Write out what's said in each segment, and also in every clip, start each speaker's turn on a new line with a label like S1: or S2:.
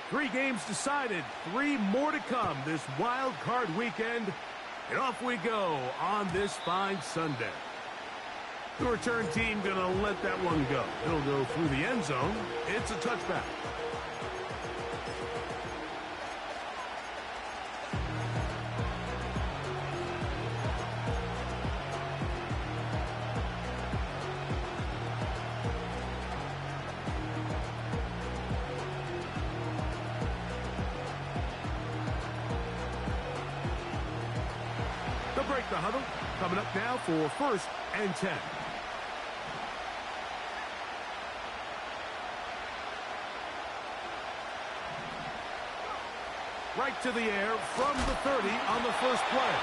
S1: 3 games decided, 3 more to come this wild card weekend. And off we go on this fine Sunday. The return team going to let that one go. It'll go through the end zone. It's a touchback. They'll break the huddle. Coming up now for 1st and 10. Right to the air from the 30 on the first play.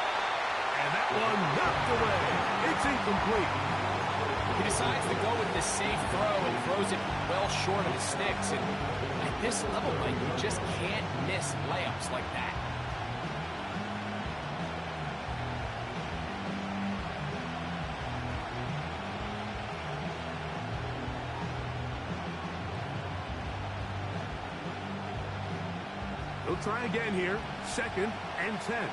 S1: And that one knocked away. It's incomplete.
S2: He decides to go with this safe throw and throws it well short of the sticks. And at this level, Mike, you just can't miss layups like that.
S1: He'll try again here. 2nd and 10.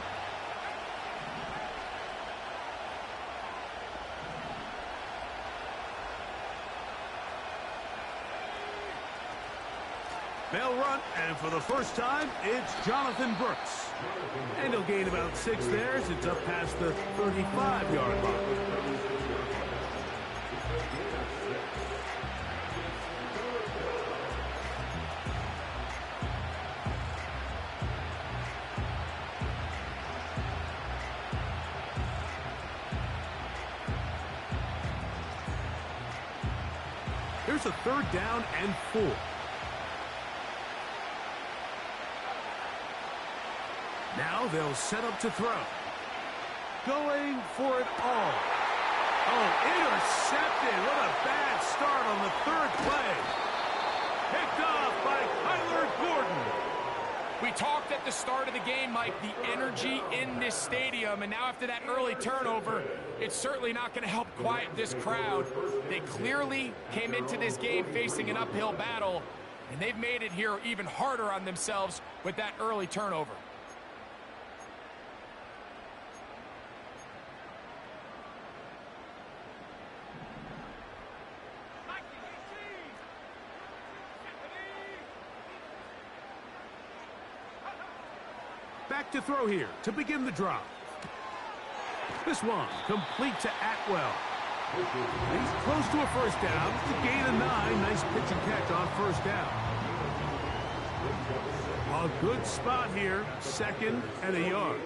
S1: They'll run, and for the first time, it's Jonathan Brooks. And he'll gain about 6 there as it's up past the 35-yard line. Here's a 3rd down and 4. Now they'll set up to throw. Going for it all. Oh, intercepted. What a bad start on the 3rd play. Picked off by Kyler Gordon.
S2: We talked at the start of the game, Mike, the energy in this stadium, and now after that early turnover, it's certainly not going to help quiet this crowd. They clearly came into this game facing an uphill battle, and they've made it here even harder on themselves with that early turnover.
S1: Back to throw here to begin the drive. This one complete to Atwell. He's close to a 1st down. It's a gain of 9. Nice pitch and catch on 1st down. A good spot here. 2nd and a yard.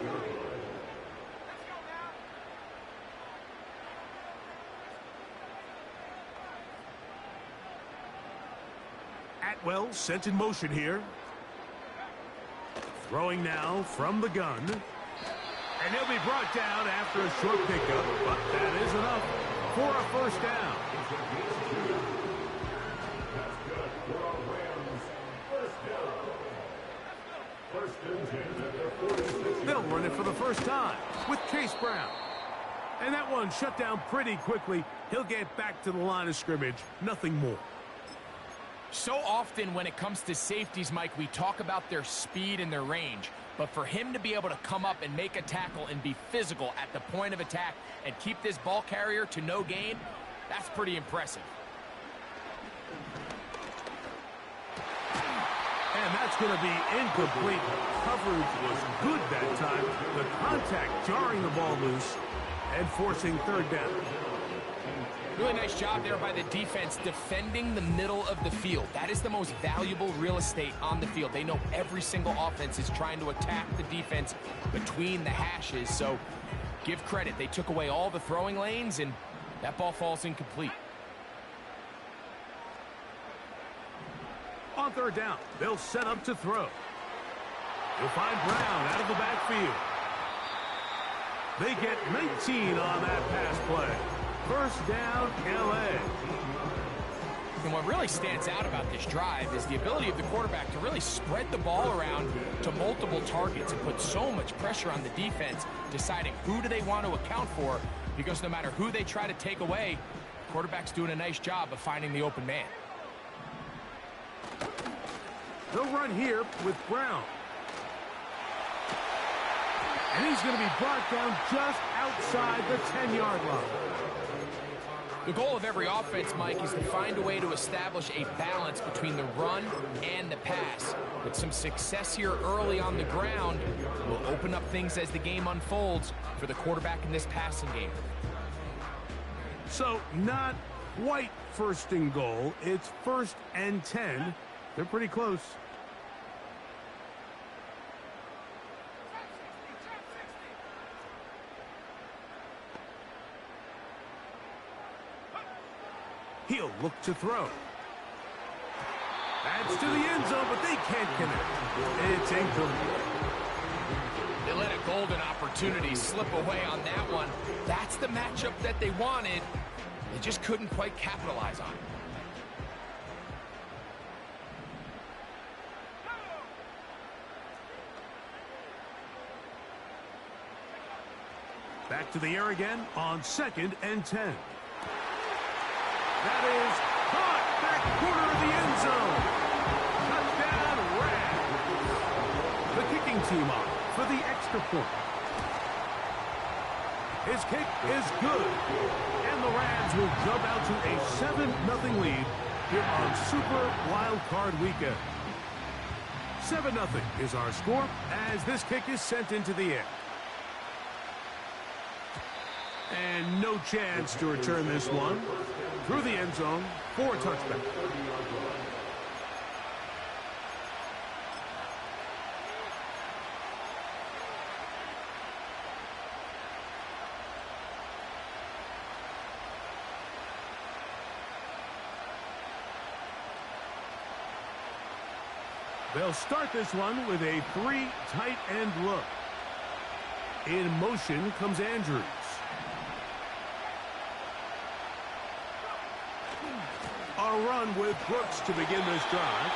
S1: Atwell sent in motion here. Throwing now from the gun. And he'll be brought down after a short pickup, but that is enough for a 1st down. They'll run it for the 1st time with Chase Brown. And that one shut down pretty quickly. He'll get back to the line of scrimmage. Nothing more.
S2: So often when it comes to safeties, Mike, we talk about their speed and their range. But for him to be able to come up and make a tackle and be physical at the point of attack and keep this ball carrier to no gain, that's pretty impressive.
S1: And that's going to be incomplete. Coverage was good that time. The contact jarring the ball loose and forcing 3rd down.
S2: Really nice job there by the defense defending the middle of the field. That is the most valuable real estate on the field. They know every single offense is trying to attack the defense between the hashes. So give credit. They took away all the throwing lanes, and that ball falls incomplete.
S1: On 3rd down, they'll set up to throw. You'll find Brown out of the backfield. They get 19 on that pass play. 1st down, L.A.
S2: And what really stands out about this drive is the ability of the quarterback to really spread the ball around to multiple targets and put so much pressure on the defense, deciding who do they want to account for, because no matter who they try to take away, the quarterback's doing a nice job of finding the open man.
S1: They'll run here with Brown. And he's going to be brought down just outside the 10-yard line.
S2: The goal of every offense, Mike, is to find a way to establish a balance between the run and the pass. With some success here early on the ground, will open up things as the game unfolds for the quarterback in this passing game.
S1: So, not quite first and goal. It's 1st and 10. They're pretty close. He'll look to throw. That's to the end zone, but they can't connect. It's incomplete.
S2: They let a golden opportunity slip away on that one. That's the matchup that they wanted. They just couldn't quite capitalize on it.
S1: Back to the air again on 2nd and 10. That is caught back corner of the end zone. Touchdown, Rams. The kicking team on for the extra point. His kick is good. And the Rams will jump out to a 7-0 lead here on Super Wild Card Weekend. 7-0 is our score as this kick is sent into the air. And no chance to return this one through the end zone for a touchback. They'll start this one with a 3 tight end look. In motion comes Andrews. A run with Brooks to begin this drive.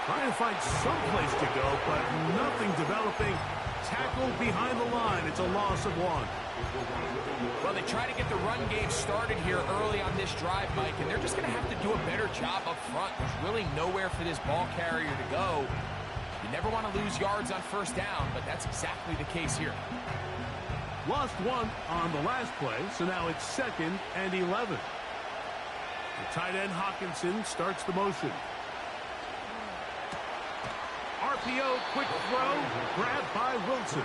S1: Trying to find some place to go, but nothing developing. Tackled behind the line. It's a loss of 1.
S2: Well, they try to get the run game started here early on this drive, Mike, and they're just going to have to do a better job up front. There's really nowhere for this ball carrier to go. You never want to lose yards on 1st down, but that's exactly the case here.
S1: Lost 1 on the last play, so now it's 2nd and 11. The tight end Hawkinson starts the motion. RPO, quick throw, grabbed by Wilson.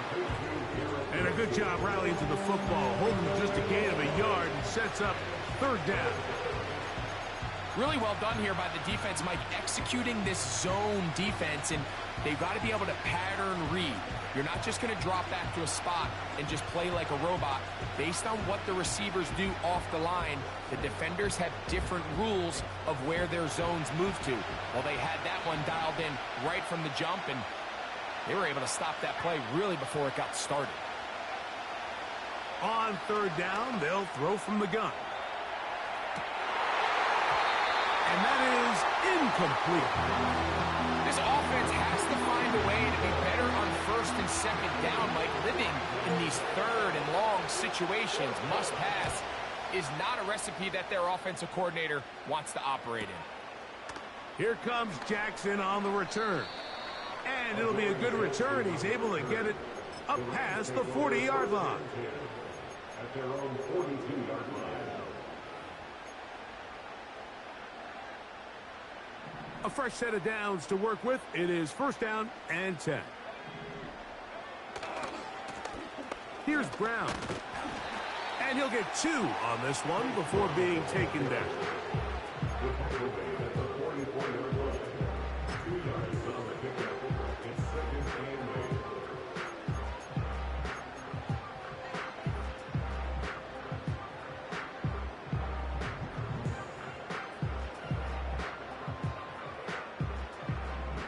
S1: And a good job rallying to the football, holding just a gain of a yard and sets up 3rd down.
S2: Really well done here by the defense, Mike, executing this zone defense, and they've got to be able to pattern read. You're not just going to drop back to a spot and just play like a robot. Based on what the receivers do off the line, the defenders have different rules of where their zones move to. Well, they had that one dialed in right from the jump, and they were able to stop that play really before it got started.
S1: On 3rd down, they'll throw from the gun. And that is incomplete.
S2: This offense has to find a way to be better on 1st and 2nd down, Mike. Living in these 3rd and long situations, must pass, is not a recipe that their offensive coordinator wants to operate in.
S1: Here comes Jackson on the return. And it'll be a good return. He's able to get it up past the 40-yard line. At their own 42-yard line. A fresh set of downs to work with. It is 1st down and 10. Here's Brown. And he'll get 2 on this one before being taken down.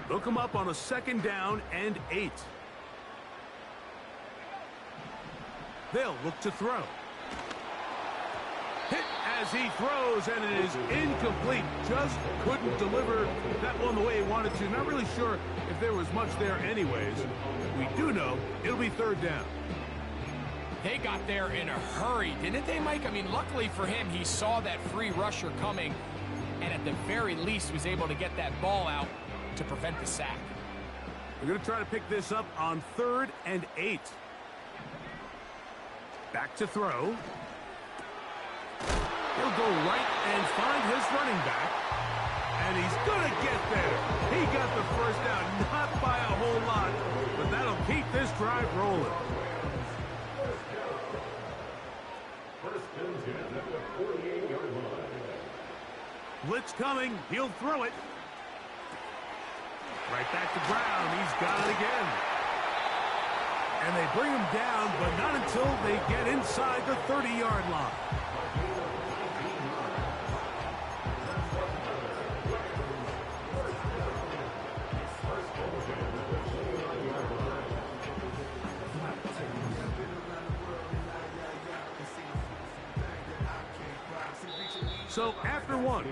S1: They'll come up on a 2nd down and 8. They'll look to throw. Hit as he throws, and it is incomplete. Just couldn't deliver that one the way he wanted to. Not really sure if there was much there anyways. We do know it'll be 3rd down.
S2: They got there in a hurry, didn't they, Mike? I mean, luckily for him, he saw that free rusher coming, and at the very least was able to get that ball out to prevent the sack.
S1: We're going to try to pick this up on 3rd and 8. Back to throw. He'll go right and find his running back. And he's going to get there. He got the first down, not by a whole lot, but that'll keep this drive rolling. Blitz coming. He'll throw it. Right back to ground. He's got it again. And they bring him down, but not until they get inside the 30-yard line. So after one.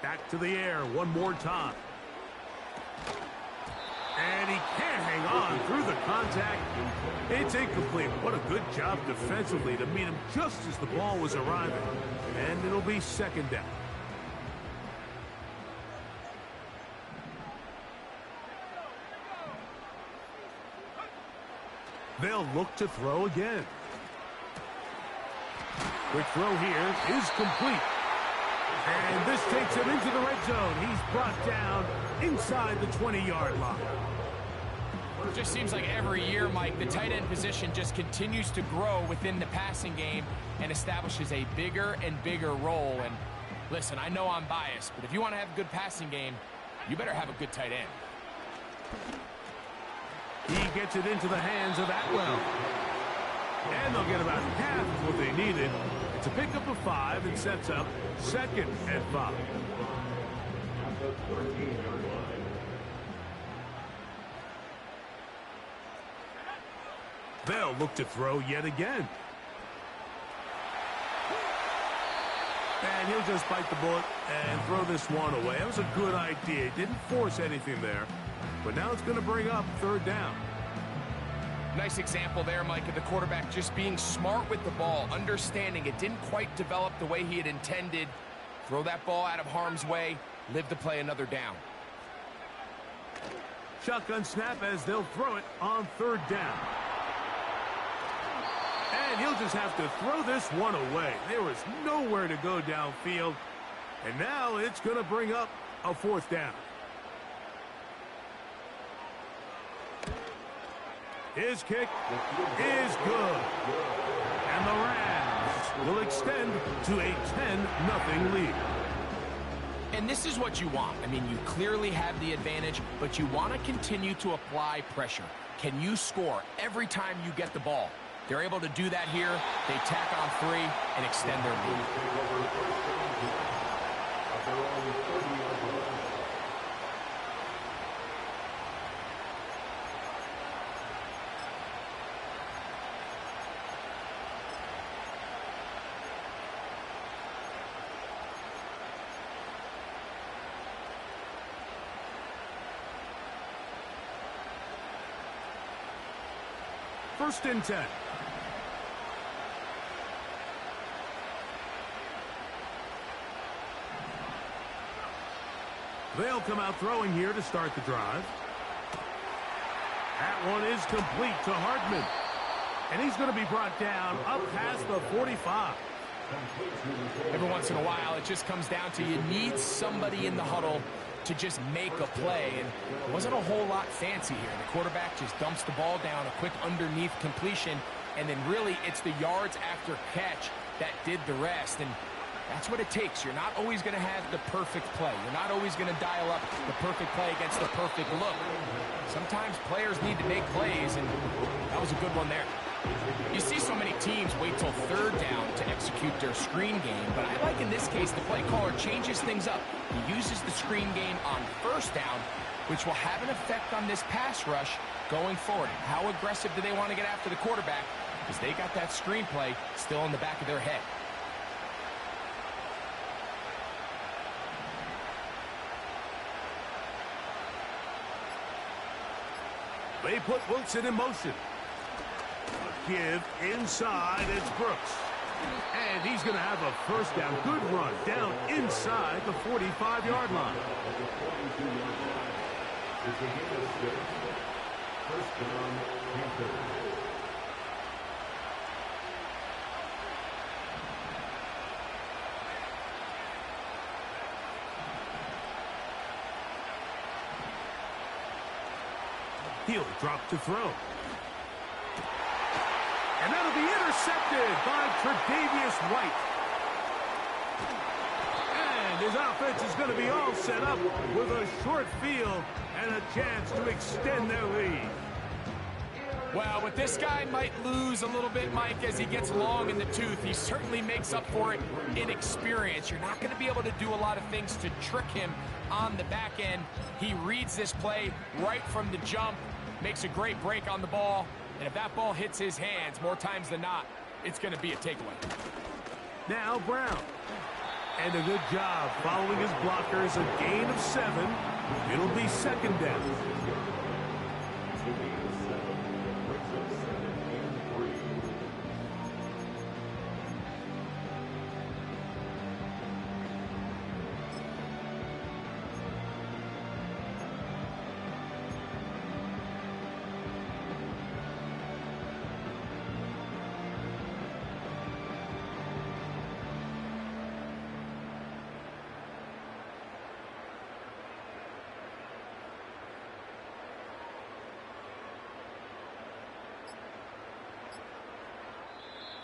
S1: Back to the air one more time. And he can't hang on through the contact. It's incomplete. What a good job defensively to meet him just as the ball was arriving. And it'll be 2nd down. They'll look to throw again. Quick throw here is complete. And this takes him into the red zone. He's brought down inside the 20-yard line.
S2: It just seems like every year, Mike, the tight end position just continues to grow within the passing game and establishes a bigger and bigger role. And listen, I know I'm biased, but if you want to have a good passing game, you better have a good tight end.
S1: He gets it into the hands of Atwell. And they'll get about half of what they needed. It's a pickup of 5 and sets up 2nd and 5. They'll look to throw yet again. And he'll just bite the bullet and throw this one away. That was a good idea. He didn't force anything there. But now it's going to bring up 3rd down.
S2: Nice example there, Mike, of the quarterback just being smart with the ball, understanding it didn't quite develop the way he had intended. Throw that ball out of harm's way, live to play another down.
S1: Shotgun snap as they'll throw it on 3rd down. And he'll just have to throw this one away. There was nowhere to go downfield. And now it's going to bring up a 4th down. His kick is good. And the Rams will extend to a 10-0 lead.
S2: And this is what you want. I mean, you clearly have the advantage, but you want to continue to apply pressure. Can you score every time you get the ball? They're able to do that here. They tack on 3 and extend their lead.
S1: First and 10. They'll come out throwing here to start the drive. That one is complete to Hardman. And he's going to be brought down up past the 45.
S2: Every once in a while, it just comes down to you need somebody in the huddle to just make a play. And it wasn't a whole lot fancy here. The quarterback just dumps the ball down, a quick underneath completion, and then really it's the yards after catch that did the rest. And that's what it takes. You're not always going to have the perfect play. You're not always going to dial up the perfect play against the perfect look. Sometimes players need to make plays, and that was a good one there. You see so many teams wait till third down to execute their screen game, but I like in this case the play caller changes things up. He uses the screen game on first down, which will have an effect on this pass rush going forward. How aggressive do they want to get after the quarterback? Because they got that screen play still in the back of their head.
S1: They put Wilson in motion. A give inside, it's Brooks. And he's going to have a first down. Good run down inside the 45-yard line. He'll drop to throw. And that'll be intercepted by Tre'Davious White. And his offense is going to be all set up with a short field and a chance to extend their lead.
S2: Well, but this guy might lose a little bit, Mike, as he gets long in the tooth. He certainly makes up for it in experience. You're not going to be able to do a lot of things to trick him on the back end. He reads this play right from the jump, makes a great break on the ball, and if that ball hits his hands more times than not, it's going to be a takeaway.
S1: Now Brown. And a good job following his blockers, a gain of 7. It'll be second down.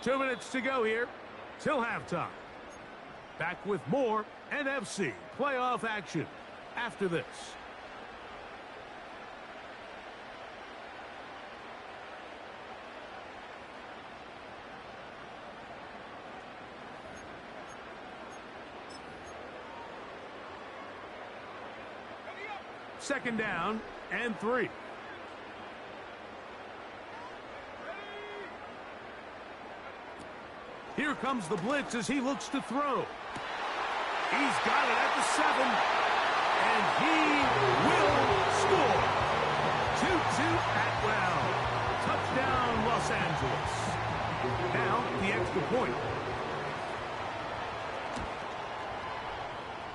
S1: Two minutes to go here till halftime. Back with more NFC playoff action after this. Second down and 3. Here comes the blitz as he looks to throw. He's got it at the 7. And he will score. Tutu Atwell. Touchdown, Los Angeles. Now, the extra point.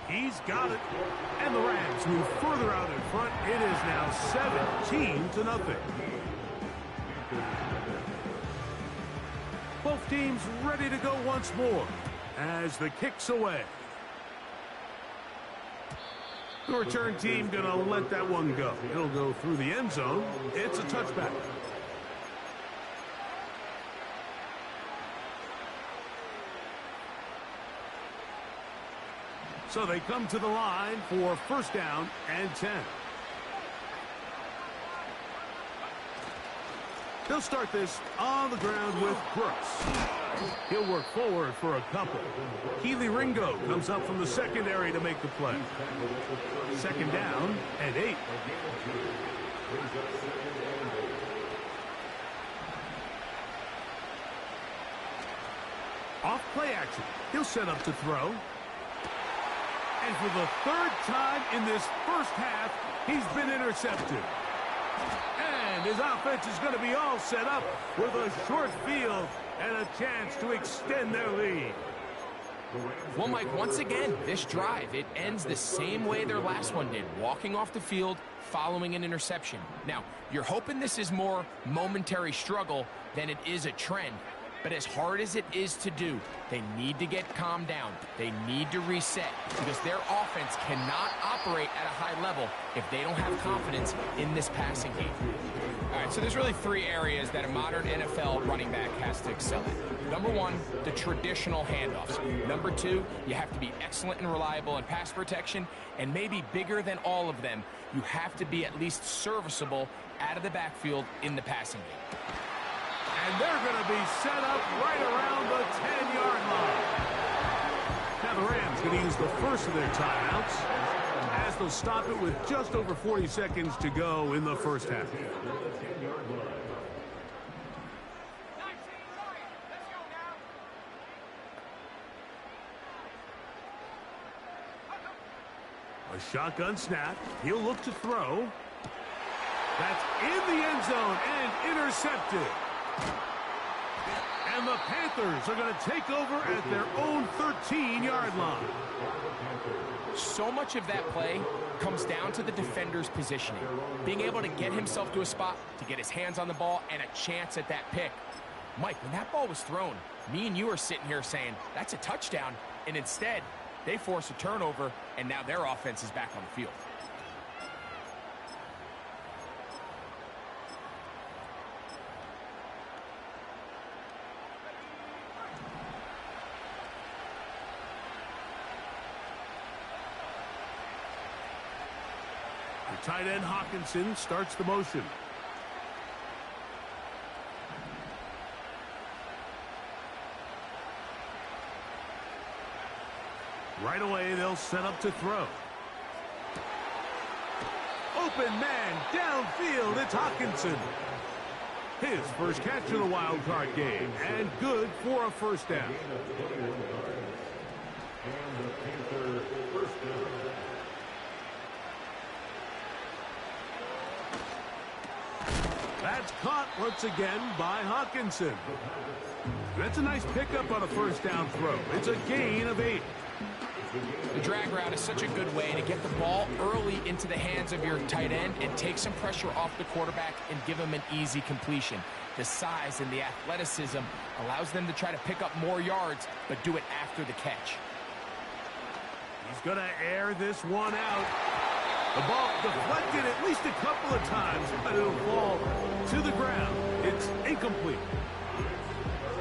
S1: He's got it. And the Rams move further out in front. It is now 17-0. Both teams ready to go once more as the kick's away. The return team going to let that one go. It'll go through the end zone. It's a touchback. So they come to the line for first down and 10. He'll start this on the ground with Brooks. He'll work forward for a couple. Keely Ringo comes up from the secondary to make the play. Second down and 8. Off play action. He'll set up to throw. And for the third time in this first half, he's been intercepted. And his offense is going to be all set up with a short field and a chance to extend their lead.
S2: Well, Mike, once again, this drive, it ends the same way their last one did, walking off the field following an interception. Now, you're hoping this is more momentary struggle than it is a trend. But as hard as it is to do, they need to get calmed down. They need to reset because their offense cannot operate at a high level if they don't have confidence in this passing game. All right, so there's really 3 areas that a modern NFL running back has to excel at. Number 1, the traditional handoffs. Number 2, you have to be excellent and reliable in pass protection. And maybe bigger than all of them, you have to be at least serviceable out of the backfield in the passing game.
S1: And they're going to be set up right around the 10-yard line. Now the Rams going to use the first of their timeouts as they'll stop it with just over 40 seconds to go in the first half. A shotgun snap. He'll look to throw. That's in the end zone and intercepted. And the Panthers are going to take over at their own 13-yard line.
S2: So much of that play comes down to the defender's positioning. Being able to get himself to a spot, to get his hands on the ball, and a chance at that pick. Mike, when that ball was thrown, me and you are sitting here saying, that's a touchdown. And instead, they force a turnover, and now their offense is back on the field.
S1: The tight end Hawkinson starts the motion. Right away, they'll set up to throw. Open man, downfield, it's Hawkinson. His first catch of the wild card game, and good for a first down. That's caught once again by Hawkinson. That's a nice pickup on a first down throw. It's a gain of 8.
S2: The drag route is such a good way to get the ball early into the hands of your tight end and take some pressure off the quarterback and give him an easy completion. The size and the athleticism allows them to try to pick up more yards, but do it after the catch.
S1: He's going to air this one out. The ball deflected at least a couple of times, but it'll fall to the ground. It's incomplete.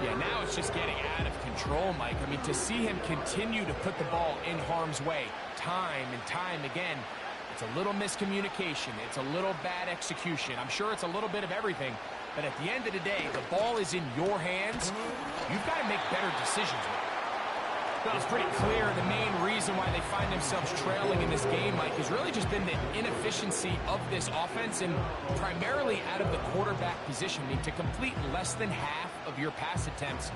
S2: Yeah, now it's just getting out of control, Mike. I mean, to see him continue to put the ball in harm's way time and time again, it's a little miscommunication. It's a little bad execution. I'm sure it's a little bit of everything. But at the end of the day, the ball is in your hands. You've got to make better decisions with it. It's pretty clear the main reason why they find themselves trailing in this game, Mike, has really just been the inefficiency of this offense and primarily out of the quarterback position. I mean, to complete less than half of your pass attempts,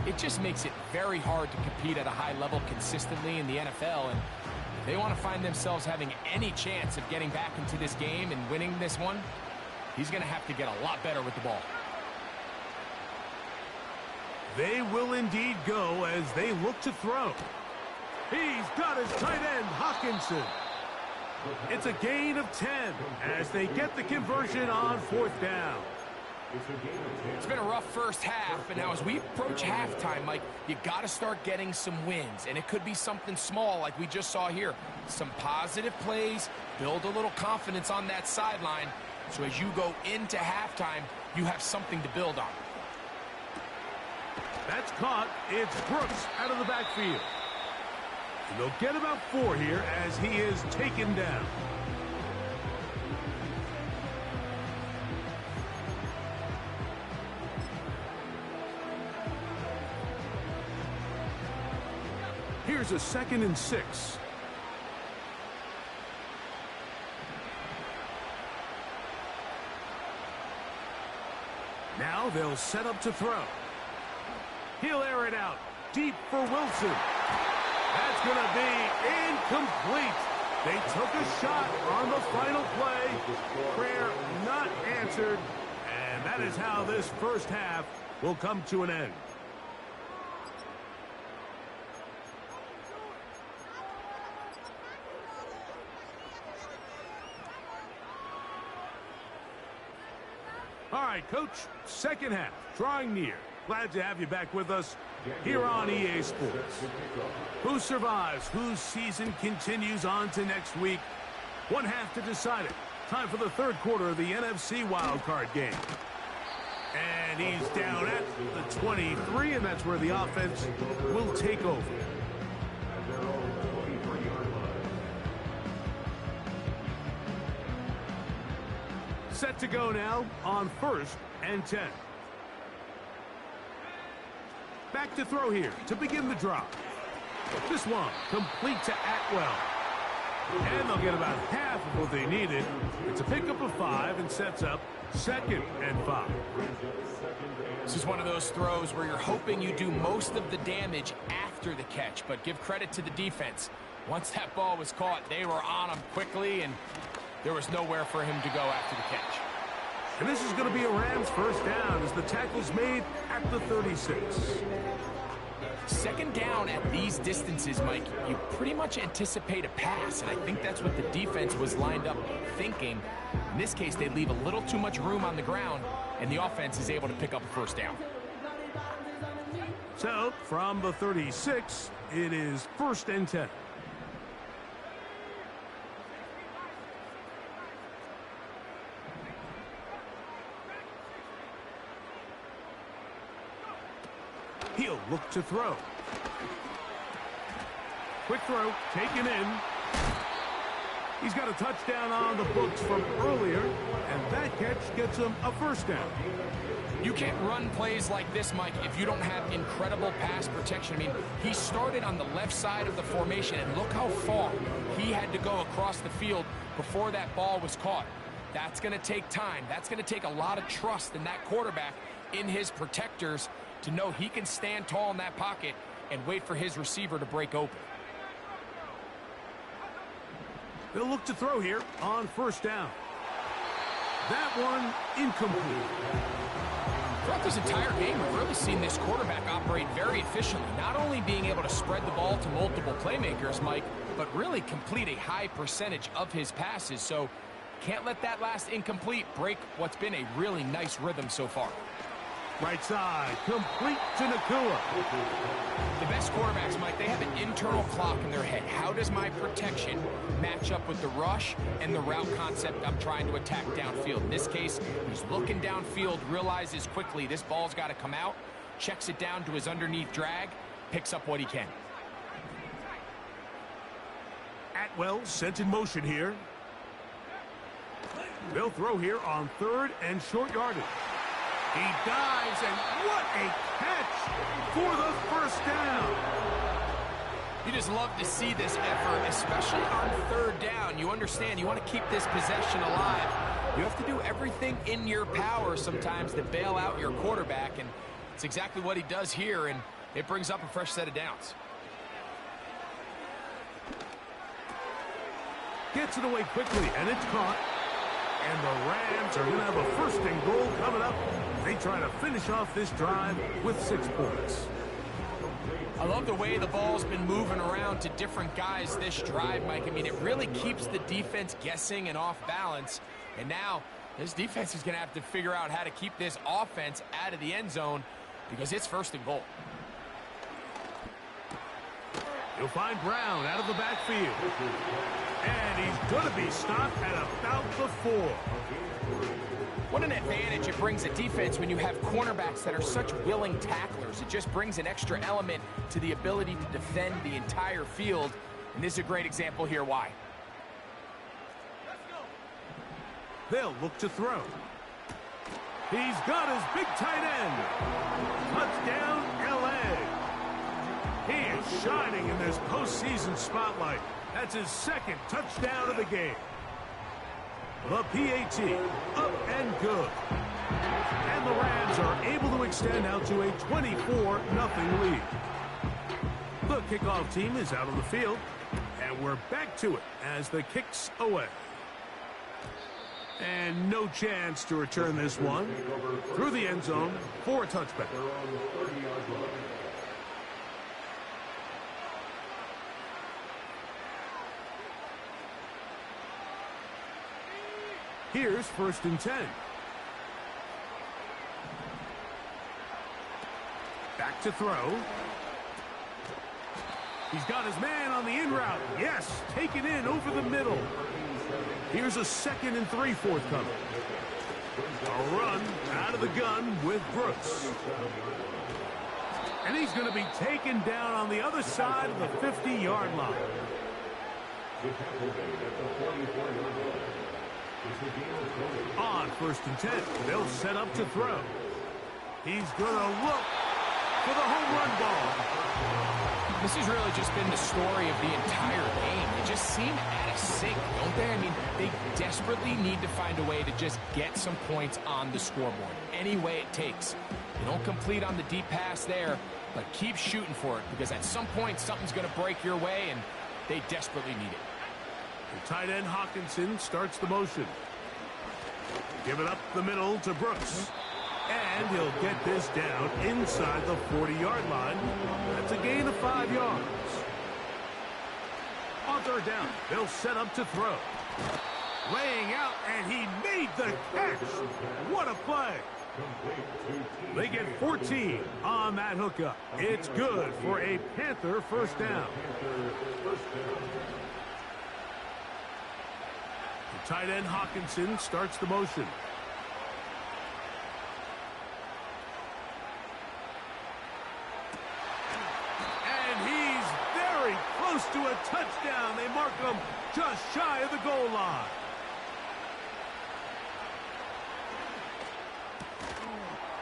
S2: it just makes it very hard to compete at a high level consistently in the NFL. And if they want to find themselves having any chance of getting back into this game and winning this one, he's going to have to get a lot better with the ball.
S1: They will indeed go as they look to throw. He's got his tight end, Hawkinson. It's a gain of 10 as they get the conversion on fourth down.
S2: It's been a rough first half, but now as we approach halftime, Mike, you got to start getting some wins, and it could be something small like we just saw here. Some positive plays, build a little confidence on that sideline, so as you go into halftime, you have something to build on.
S1: That's caught. It's Brooks out of the backfield. And they'll get about 4 here as he is taken down. Here's a 2nd and 6. Now they'll set up to throw. He'll air it out deep for Wilson. That's going to be incomplete. They took a shot on the final play. Prayer not answered. And that is how this first half will come to an end. All right, Coach, second half, drawing near. Glad to have you back with us here on EA Sports. Who survives? Whose season continues on to next week? One half to decide it. Time for the third quarter of the NFC Wild Card game. And he's down at the 23, and that's where the offense will take over. Set to go now on 1st and 10. Back to throw here to begin the drop. This one complete to Atwell. And they'll get about half of what they needed. It's a pickup of 5 and sets up 2nd and 5.
S2: This is one of those throws where you're hoping you do most of the damage after the catch, but give credit to the defense. Once that ball was caught, they were on him quickly, and there was nowhere for him to go after the catch.
S1: And this is going to be a Rams first down as the tackle's made at the 36.
S2: 2nd down at these distances, Mike, you pretty much anticipate a pass, and I think that's what the defense was lined up thinking. In this case, they leave a little too much room on the ground, and the offense is able to pick up a first down.
S1: So, from the 36, it is 1st and 10. He'll look to throw. Quick throw, taken in. He's got a touchdown on the books from earlier, and that catch gets him a first down.
S2: You can't run plays like this, Mike, if you don't have incredible pass protection. I mean, he started on the left side of the formation, and look how far he had to go across the field before that ball was caught. That's going to take time. That's going to take a lot of trust in that quarterback, in his protectors, to know he can stand tall in that pocket and wait for his receiver to break open.
S1: They'll look to throw here on 1st down. That one incomplete.
S2: Throughout this entire game, we've really seen this quarterback operate very efficiently, not only being able to spread the ball to multiple playmakers, Mike, but really complete a high percentage of his passes. So can't let that last incomplete break what's been a really nice rhythm so far.
S1: Right side, complete to Nakua.
S2: The best quarterbacks, Mike, they have an internal clock in their head. How does my protection match up with the rush and the route concept I'm trying to attack downfield? In this case, he's looking downfield, realizes quickly this ball's got to come out, checks it down to his underneath drag, picks up what he can.
S1: Atwell sent in motion here. They'll throw here on 3rd and short yardage. He dives, and what a catch for the first down.
S2: You just love to see this effort, especially on 3rd down. You understand, you want to keep this possession alive. You have to do everything in your power sometimes to bail out your quarterback, and it's exactly what he does here, and it brings up a fresh set of downs.
S1: Gets it away quickly, and it's caught. And the Rams are going to have a 1st and goal coming up. They try to finish off this drive with 6 points.
S2: I love the way the ball's been moving around to different guys this drive, Mike. I mean, it really keeps the defense guessing and off balance. And now this defense is going to have to figure out how to keep this offense out of the end zone because it's 1st and goal.
S1: You'll find Brown out of the backfield. And he's going to be stopped at about the 4.
S2: What an advantage it brings a defense when you have cornerbacks that are such willing tacklers. It just brings an extra element to the ability to defend the entire field. And this is a great example here why.
S1: They'll look to throw. He's got his big tight end. Touchdown, L.A. He is shining in this postseason spotlight. That's his 2nd touchdown of the game. The PAT, up and good. And the Rams are able to extend out to a 24-0 lead. The kickoff team is out on the field, and we're back to it as the kick's away. And no chance to return this one through the end zone for a touchback. Here's 1st and 10. Back to throw. He's got his man on the in route. Yes, taken in over the middle. Here's a 2nd and 3 forthcoming. A run out of the gun with Brooks. And he's going to be taken down on the other side of the 50-yard line. On 1st and 10, they'll set up to throw. He's going to look for the home run ball.
S2: This has really just been the story of the entire game. They just seem out of sync, don't they? I mean, they desperately need to find a way to just get some points on the scoreboard, any way it takes. You don't complete on the deep pass there, but keep shooting for it, because at some point, something's going to break your way, and they desperately need it.
S1: The tight end Hawkinson starts the motion. Give it up the middle to Brooks. And he'll get this down inside the 40-yard line. That's a gain of 5 yards. On third down, they'll set up to throw. Laying out, and he made the catch. What a play. They get 14 on that hookup. It's good for a Panther first down. The tight end Hawkinson starts the motion. To a touchdown. They mark him just shy of the goal line.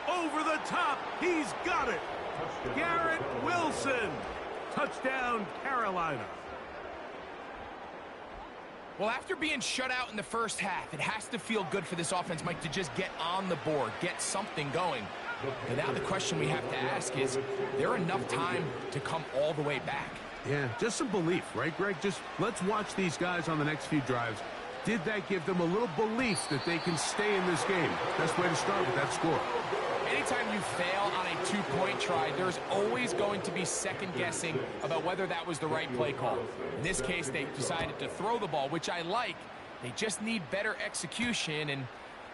S1: Over the top. He's got it. Garrett Wilson. Touchdown, Carolina.
S2: Well, after being shut out in the first half, it has to feel good for this offense, Mike, to just get on the board, get something going. But now the question we have to ask is there enough time to come all the way back?
S1: Yeah, just some belief, right, Greg? Just let's watch these guys on the next few drives. Did that give them a little belief that they can stay in this game? Best way to start with that score.
S2: Anytime you fail on a two-point try, there's always going to be second-guessing about whether that was the right play call. In this case, they decided to throw the ball, which I like. They just need better execution, and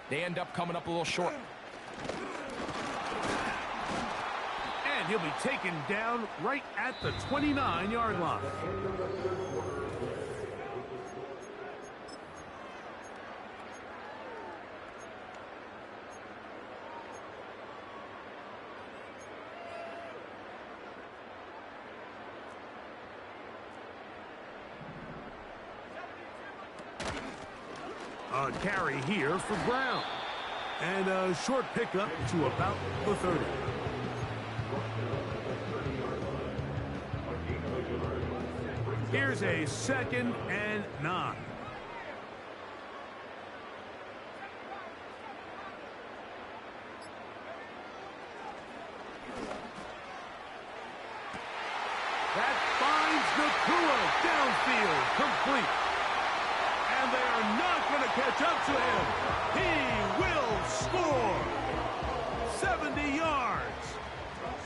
S2: they end up coming up a little short.
S1: He'll be taken down right at the 29-yard line. A carry here for Brown. And a short pickup to about the 30. Here's a 2nd and 9. That finds Nakua downfield, complete. And they are not going to catch up to him. He will score. 70 yards.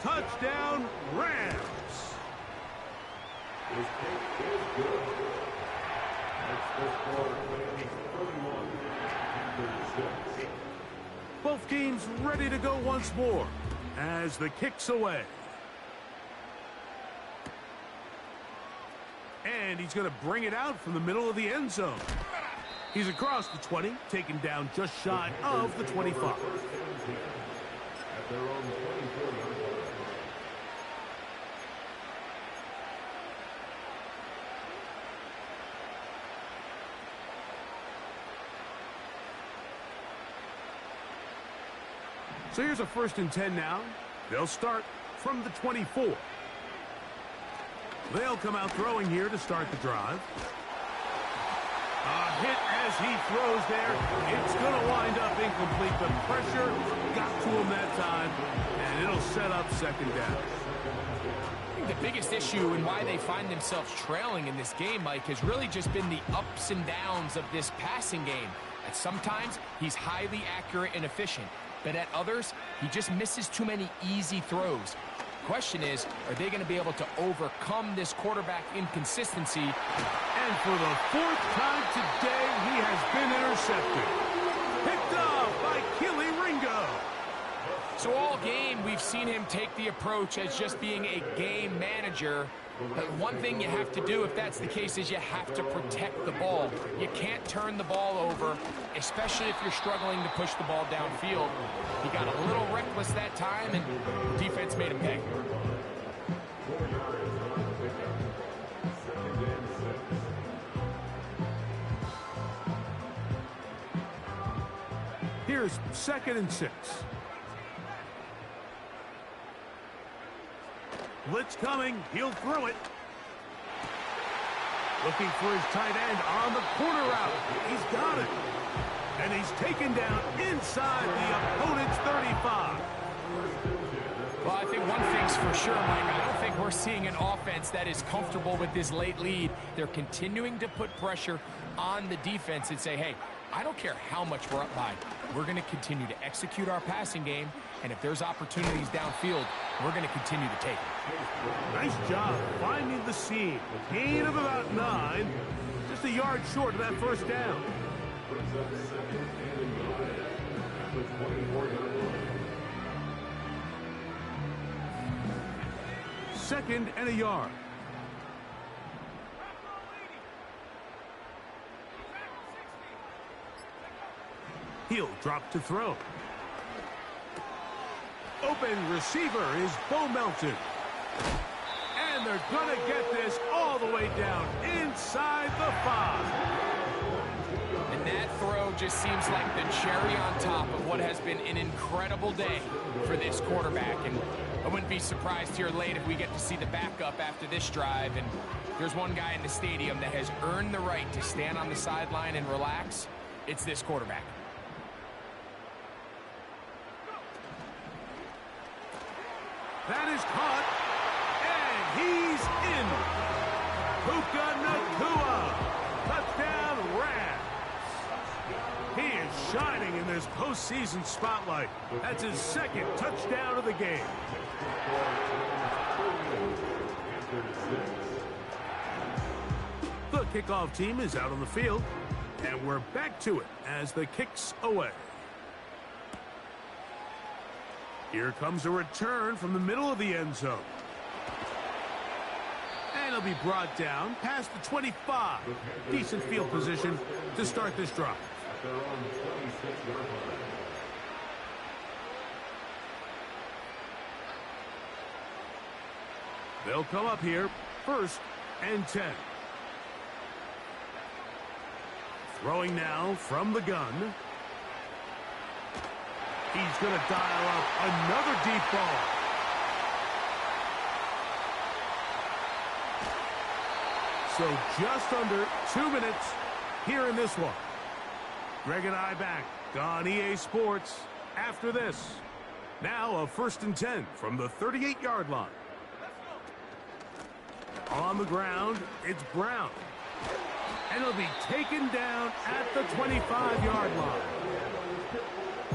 S1: Touchdown, Rams. Both teams ready to go once more as the kick's away. And he's going to bring it out from the middle of the end zone. He's across the 20, taken down just shy of the 25. So here's a 1st and 10 now. They'll start from the 24. They'll come out throwing here to start the drive. A hit as he throws there. It's going to wind up incomplete. The pressure got to him that time, and it'll set up 2nd down.
S2: I think the biggest issue and why they find themselves trailing in this game, Mike, has really just been the ups and downs of this passing game. At sometimes, he's highly accurate and efficient. But at others, he just misses too many easy throws. Question is, are they going to be able to overcome this quarterback inconsistency?
S1: And for the 4th time today, he has been intercepted. Picked off by Keely Ringo.
S2: So all game, we've seen him take the approach as just being a game manager. But one thing you have to do if that's the case is you have to protect the ball. You can't turn the ball over, especially if you're struggling to push the ball downfield. He got a little reckless that time, and the defense made him pay.
S1: Here's 2nd and 6. Blitz coming. He'll throw it. Looking for his tight end on the corner route. He's got it. And he's taken down inside the opponent's 35.
S2: Well, I think one thing's for sure, Mike. I don't think we're seeing an offense that is comfortable with this late lead. They're continuing to put pressure on the defense and say, hey, I don't care how much we're up by. We're going to continue to execute our passing game, and if there's opportunities downfield, we're going to continue to take them.
S1: Nice job finding the seam. Gain of about 9. Just a yard short of that first down. Second and a yard. He'll drop to throw. Open receiver is Bo Melton. And they're going to get this all the way down inside the 5.
S2: And that throw just seems like the cherry on top of what has been an incredible day for this quarterback. And I wouldn't be surprised here late if we get to see the backup after this drive. And there's one guy in the stadium that has earned the right to stand on the sideline and relax. It's this quarterback.
S1: That is caught, and he's in. Puka Nacua, touchdown Rams. He is shining in this postseason spotlight. That's his second touchdown of the game. The kickoff team is out on the field, and we're back to it as the kick's away. Here comes a return from the middle of the end zone. And he'll be brought down past the 25. Decent field position to start this drive. They'll come up here, 1st and 10. Throwing now from the gun. He's going to dial up another deep ball. So just under 2 minutes here in this one. Greg and I back on EA Sports after this. Now a 1st and 10 from the 38-yard line. On the ground, it's Brown. And he'll be taken down at the 25-yard line.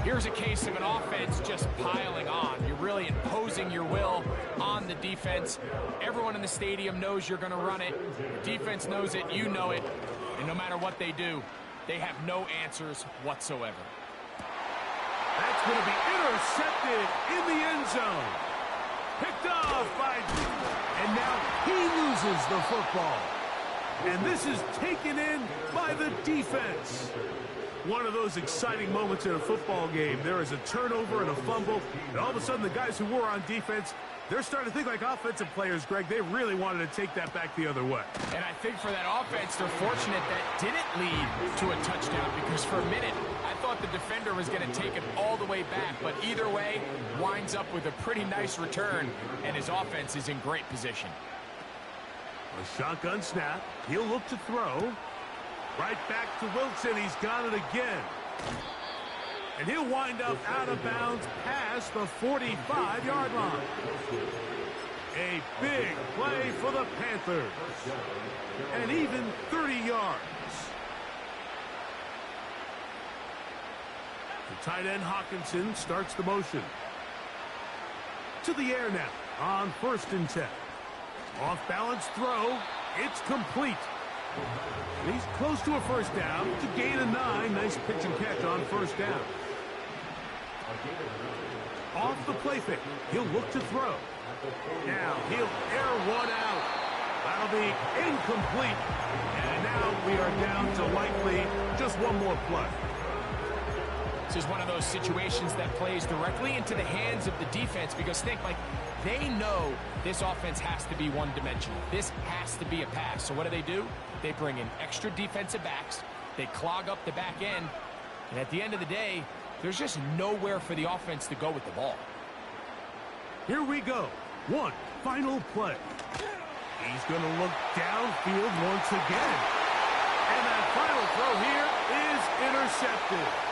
S2: Here's a case of an offense just piling on. You're really imposing your will on the defense. Everyone in the stadium knows you're going to run it. The defense knows it. You know it. And no matter what they do, they have no answers whatsoever.
S1: That's going to be intercepted in the end zone. Picked off by... And now he loses the football. And this is taken in by the defense. One of those exciting moments in a football game. There is a turnover and a fumble, and all of a sudden the guys who were on defense, they're starting to think like offensive players, Greg. They really wanted to take that back the other way.
S2: And I think for that offense, they're fortunate that didn't lead to a touchdown, because for a minute, I thought the defender was going to take it all the way back. But either way, winds up with a pretty nice return, and his offense is in great position.
S1: A shotgun snap. He'll look to throw. Right back to Wilson. He's got it again. And he'll wind up out of bounds past the 45-yard line. A big play for the Panthers. And even 30 yards. The tight end Hawkinson starts the motion. To the air now on 1st and 10. Off-balance throw. It's complete. He's close to a first down to gain a 9. Nice pitch and catch on first down. Off the play fake. He'll look to throw. Now he'll air one out. That'll be incomplete. And now we are down to likely just one more play.
S2: This is one of those situations that plays directly into the hands of the defense, because think, like, they know this offense has to be one-dimensional. This has to be a pass. So what do? They bring in extra defensive backs. They clog up the back end. And at the end of the day, there's just nowhere for the offense to go with the ball.
S1: Here we go. 1 final play. He's going to look downfield once again. And that final throw here is intercepted.